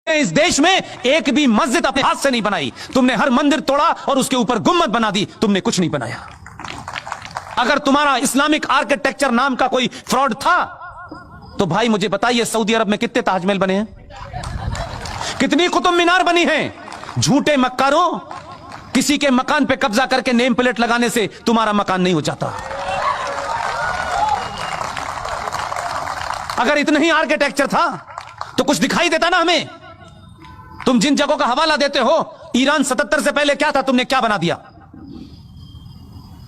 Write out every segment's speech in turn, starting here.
इस देश में एक भी मस्जिद अपने हाथ से नहीं बनाई। तुमने हर मंदिर तोड़ा और उसके ऊपर गुम्मद बना दी, तुमने कुछ नहीं बनाया। अगर तुम्हारा इस्लामिक आर्किटेक्चर नाम का कोई फ्रॉड था तो भाई मुझे बताइए, सऊदी अरब में कितने ताजमहल बने हैं, कितनी कुतुब मीनार बनी हैं? झूठे मक्कारों, किसी के मकान पे कब्जा करके नेम प्लेट लगाने से तुम्हारा मकान नहीं हो जाता। अगर इतना ही आर्किटेक्चर था तो कुछ दिखाई देता ना हमें। तुम जिन जगहों का हवाला देते हो, ईरान 77 से पहले क्या था, तुमने क्या बना दिया?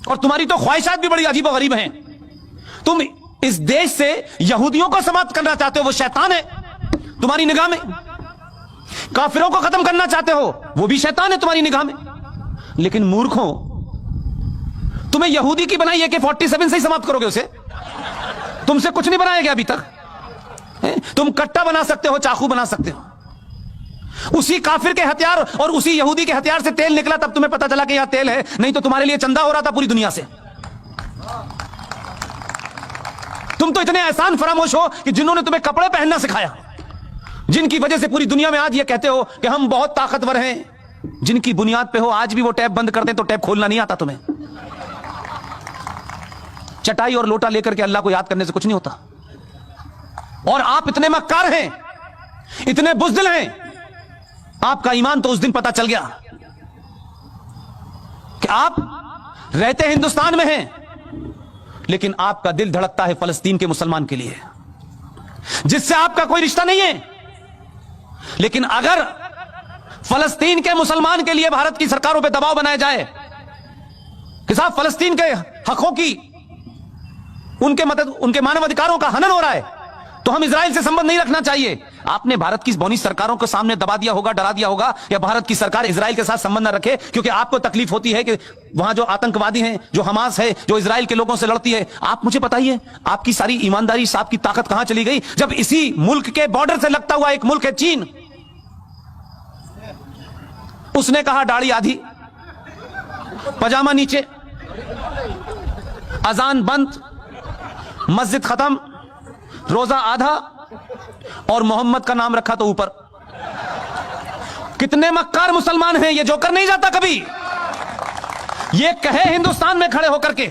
और तुम्हारी तो ख्वाहिशात भी बड़ी अजीब और गरीब हैं। तुम इस देश से यहूदियों को समाप्त करना चाहते हो, वो शैतान है तुम्हारी निगाह में। काफिरों को खत्म करना चाहते हो, वो भी शैतान है तुम्हारी निगाह में। लेकिन मूर्खों, तुम्हें यहूदी की बनाई AK-47 से ही समाप्त करोगे उसे? तुमसे कुछ नहीं बनाया गया अभी तक। तुम कट्टा बना सकते हो, चाकू बना सकते हो। उसी काफिर के हथियार और उसी यहूदी के हथियार से तेल निकला, तब तुम्हें पता चला कि यहां तेल है, नहीं तो तुम्हारे लिए चंदा हो रहा था पूरी दुनिया से। तुम तो इतने एहसान फरामोश हो कि जिन्होंने तुम्हें कपड़े पहनना सिखाया, जिनकी वजह से पूरी दुनिया में आज ये कहते हो कि हम बहुत ताकतवर हैं, जिनकी बुनियाद पे हो आज भी वो टैप बंद करते तो टैप खोलना नहीं आता तुम्हें। चटाई और लोटा लेकर के अल्लाह को याद करने से कुछ नहीं होता। और आप इतने मक्कार हैं, इतने बुज़दिल हैं, आपका ईमान तो उस दिन पता चल गया कि आप रहते हिंदुस्तान में हैं, लेकिन आपका दिल धड़कता है फलस्तीन के मुसलमान के लिए, जिससे आपका कोई रिश्ता नहीं है। लेकिन अगर फलस्तीन के मुसलमान के लिए भारत की सरकारों पर दबाव बनाया जाए कि साहब फलस्तीन के हकों की, उनके मानव अधिकारों का हनन हो रहा है, तो हम इजराइल से संबंध नहीं रखना चाहिए। आपने भारत की बौनी सरकारों के सामने दबा दिया होगा, डरा दिया होगा, या भारत की सरकार इजराइल के साथ संबंध न रखे, क्योंकि आपको तकलीफ होती है कि वहां जो आतंकवादी हैं, जो हमास है, जो इजराइल के लोगों से लड़ती है। आप मुझे बताइए, आपकी सारी ईमानदारी, आपकी ताकत कहां चली गई, जब इसी मुल्क के बॉर्डर से लगता हुआ एक मुल्क है चीन, उसने कहा दाढ़ी आधी, पजामा नीचे, अजान बंद, मस्जिद खत्म, रोजा आधा, और मोहम्मद का नाम रखा तो ऊपर। कितने मक्कार मुसलमान हैं, ये जोकर नहीं जाता कभी। ये कहे हिंदुस्तान में खड़े होकर के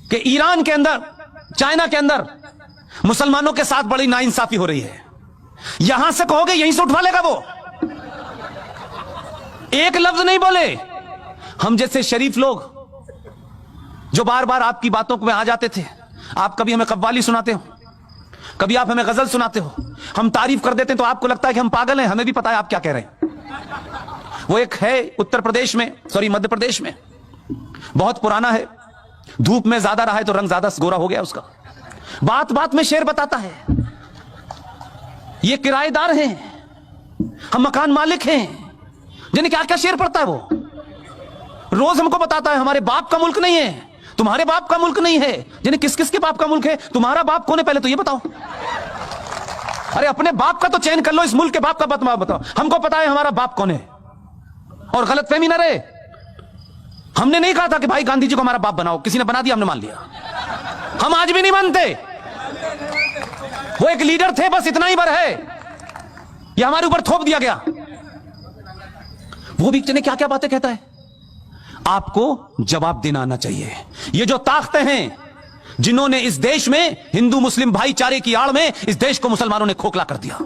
कि ईरान के अंदर, चाइना के अंदर मुसलमानों के साथ बड़ी नाइंसाफी हो रही है, यहां से कहोगे यहीं से उठवा लेगा वो। एक लफ्ज नहीं बोले। हम जैसे शरीफ लोग जो बार बार आपकी बातों में आ जाते थे, आप कभी हमें कव्वाली सुनाते हो, कभी आप हमें गजल सुनाते हो, हम तारीफ कर देते हैं तो आपको लगता है कि हम पागल हैं। हमें भी पता है आप क्या कह रहे हैं। वो एक है उत्तर प्रदेश में, सॉरी मध्य प्रदेश में, बहुत पुराना है, धूप में ज्यादा रहा है तो रंग ज्यादा गोरा हो गया उसका। बात बात में शेर बताता है, ये किराएदार हैं, हम मकान मालिक हैं, जिन्हें क्या क्या शेर पड़ता है वो। रोज हमको बताता है हमारे बाप का मुल्क नहीं है, तुम्हारे बाप का मुल्क नहीं है। जिन्हें किस किस के बाप का मुल्क है, तुम्हारा बाप कौन है पहले तो ये बताओ। अरे अपने बाप का तो चयन कर लो, इस मुल्क के बाप का बताओ। हमको पता है हमारा बाप कौन है, और गलतफहमी ना रहे। हमने नहीं कहा था कि भाई गांधी जी को हमारा बाप बनाओ, किसी ने बना दिया, हमने मान लिया। हम आज भी नहीं मानते। वो एक लीडर थे, बस इतना ही बर है, ये हमारे ऊपर थोप दिया गया। वो भी क्या क्या बातें कहता है। आपको जवाब देना आना चाहिए। ये जो ताकतें हैं जिन्होंने इस देश में हिंदू मुस्लिम भाईचारे की आड़ में इस देश को मुसलमानों ने खोखला कर दिया,